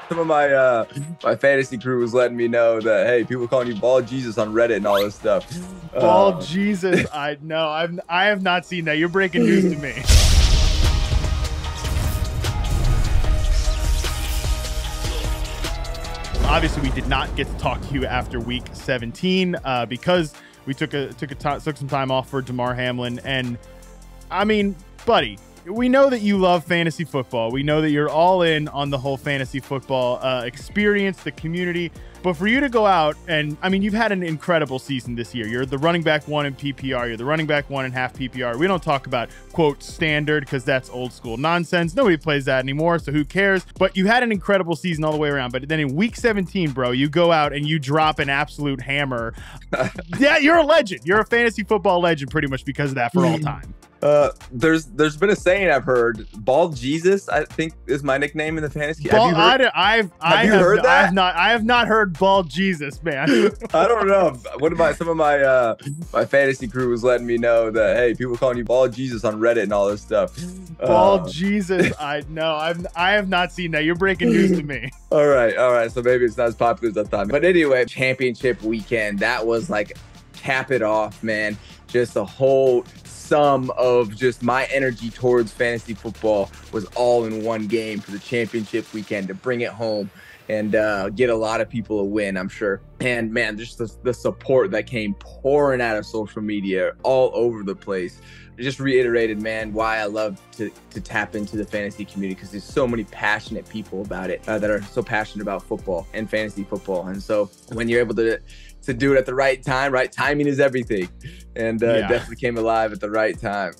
Some of my fantasy crew was letting me know that, hey, people calling you Ball Jesus on Reddit and all this stuff. Ball Jesus, I have not seen that. You're breaking news to me. Obviously, we did not get to talk to you after week 17 because we took some time off for Damar Hamlin. And I mean, buddy, we know that you love fantasy football. We know that you're all in on the whole fantasy football experience, the community. But for you to go out and, I mean, you've had an incredible season this year. You're the running back 1 in PPR. You're the running back 1 in half PPR. We don't talk about, quote, standard because that's old school nonsense. Nobody plays that anymore, so who cares? But you had an incredible season all the way around. But then in week 17, bro, you go out and you drop an absolute hammer. Yeah, you're a legend. You're a fantasy football legend pretty much because of that for all time. There's been a saying I've heard. Ball Jesus, I think, is my nickname in the fantasy. Have you heard that? I have not heard Ball Jesus, man. I don't know. Some of my fantasy crew was letting me know that, hey, people calling you Ball Jesus on Reddit and all this stuff. Ball Jesus, I have not seen that. You're breaking news to me. All right. So maybe it's not as popular as I thought. But anyway, championship weekend. That was like, cap it off, man. Just a whole sum of just my energy towards fantasy football was all in one game for the championship weekend to bring it home and get a lot of people a win, I'm sure. And man, just the support that came pouring out of social media all over the place. It just reiterated, man, why I love to tap into the fantasy community, because there's so many passionate people about it that are so passionate about football and fantasy football. And so when you're able to do it at the right time, right timing is everything. And definitely came alive at the right time.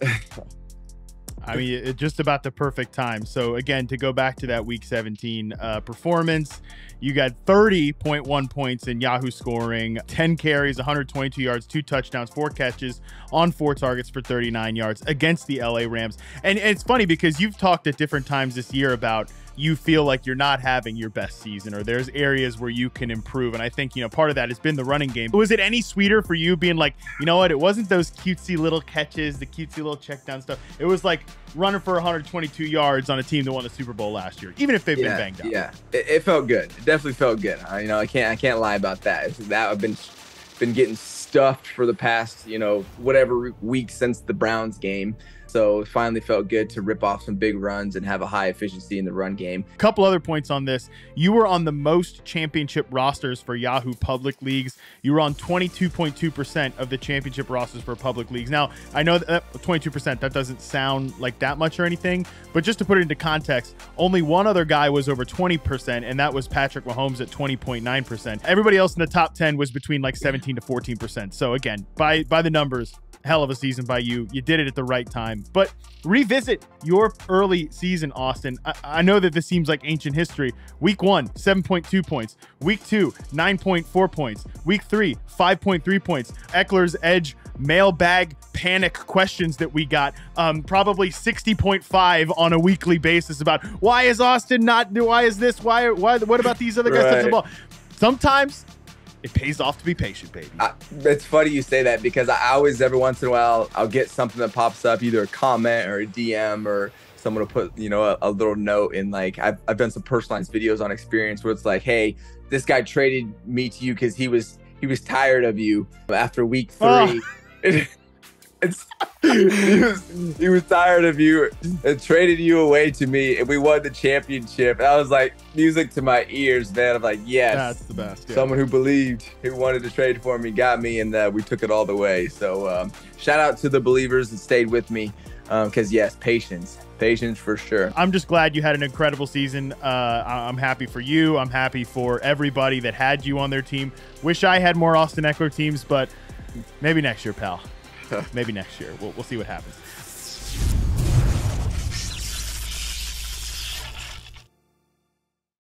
I mean, it's just about the perfect time. So again, to go back to that week 17 performance, you got 30.1 points in Yahoo scoring, 10 carries, 122 yards, 2 touchdowns, 4 catches on 4 targets for 39 yards against the LA Rams. And it's funny because you've talked at different times this year about you feel like you're not having your best season, or there's areas where you can improve. And I think, you know, part of that has been the running game. Was it any sweeter for you being like, you know what, it wasn't those cutesy little catches, the cutesy little check down stuff. It was like running for 122 yards on a team that won the Super Bowl last year, even if they've been banged up. Yeah, it felt good. It definitely felt good. I can't lie about that. I've been getting stuffed for the past, whatever week since the Browns game. So it finally felt good to rip off some big runs and have a high efficiency in the run game. A couple other points on this. You were on the most championship rosters for Yahoo public leagues. You were on 22.2% of the championship rosters for public leagues. Now, I know that 22%, that doesn't sound like that much or anything, but just to put it into context, only one other guy was over 20%, and that was Patrick Mahomes at 20.9%. Everybody else in the top 10 was between like 17 to 14%. So again, by the numbers, hell of a season by you. You did it at the right time. But revisit your early season, Austin. I know that this seems like ancient history. Week 1, 7.2 points. Week 2, 9.4 points. Week 3, 5.3 points. Ekeler's Edge mailbag panic questions that we got, probably 60.5 on a weekly basis about why is Austin not, why is this, why what about these other guys touching the ball? Sometimes it pays off to be patient, baby. It's funny you say that, because I always, every once in a while, I'll get something that pops up, either a comment or a DM, or someone will put, a little note in, like, I've done some personalized videos on experience where it's like, hey, this guy traded me to you because he was tired of you after week 3. Oh. He was tired of you and traded you away to me, and we won the championship. And I was like, music to my ears, man. I'm like, yes, that's the best. Yeah. Someone who believed, who wanted to trade for me, got me, and we took it all the way. So shout out to the believers that stayed with me, because yes, patience for sure. I'm just glad you had an incredible season. I'm happy for you. I'm happy for everybody that had you on their team. Wish I had more Austin Ekeler teams, but maybe next year, pal. Maybe next year. We'll see what happens.